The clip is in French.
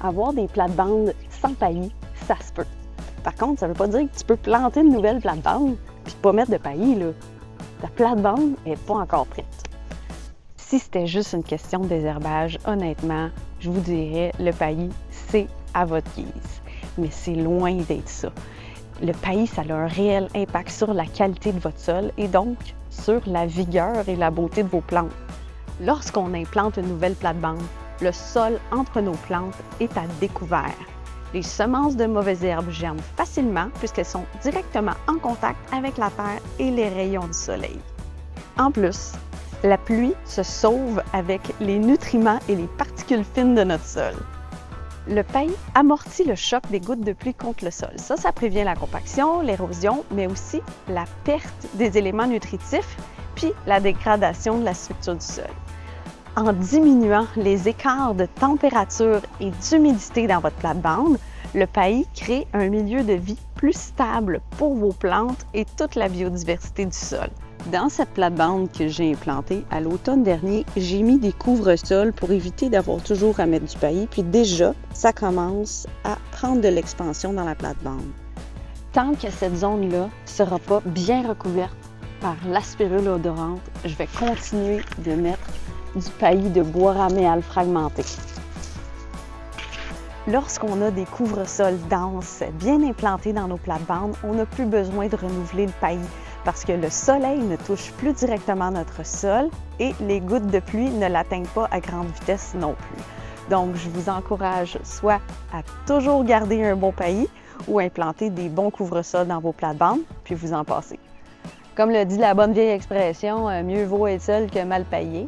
Avoir des plates-bandes sans paillis, ça se peut. Par contre, ça ne veut pas dire que tu peux planter une nouvelle plate-bande puis pas mettre de paillis, là. Ta plate-bande n'est pas encore prête. Si c'était juste une question de désherbage, honnêtement, je vous dirais, le paillis, c'est à votre guise. Mais c'est loin d'être ça. Le paillis, ça a un réel impact sur la qualité de votre sol et donc sur la vigueur et la beauté de vos plantes. Lorsqu'on implante une nouvelle plate-bande, le sol entre nos plantes est à découvert. Les semences de mauvaises herbes germent facilement puisqu'elles sont directement en contact avec la terre et les rayons du soleil. En plus, la pluie se sauve avec les nutriments et les particules fines de notre sol. Le paillis amortit le choc des gouttes de pluie contre le sol. Ça prévient la compaction, l'érosion, mais aussi la perte des éléments nutritifs puis la dégradation de la structure du sol. En diminuant les écarts de température et d'humidité dans votre plate-bande, le paillis crée un milieu de vie plus stable pour vos plantes et toute la biodiversité du sol. Dans cette plate-bande que j'ai implantée à l'automne dernier, j'ai mis des couvre-sols pour éviter d'avoir toujours à mettre du paillis. Puis déjà, ça commence à prendre de l'expansion dans la plate-bande. Tant que cette zone-là ne sera pas bien recouverte par la spirule odorante, je vais continuer de mettre du paillis de bois raméal fragmenté. Lorsqu'on a des couvre-sols denses, bien implantés dans nos plates-bandes, on n'a plus besoin de renouveler le paillis parce que le soleil ne touche plus directement notre sol et les gouttes de pluie ne l'atteignent pas à grande vitesse non plus. Donc, je vous encourage soit à toujours garder un bon paillis ou implanter des bons couvre-sols dans vos plates-bandes, puis vous en passez. Comme le dit la bonne vieille expression, mieux vaut être seul que mal paillé.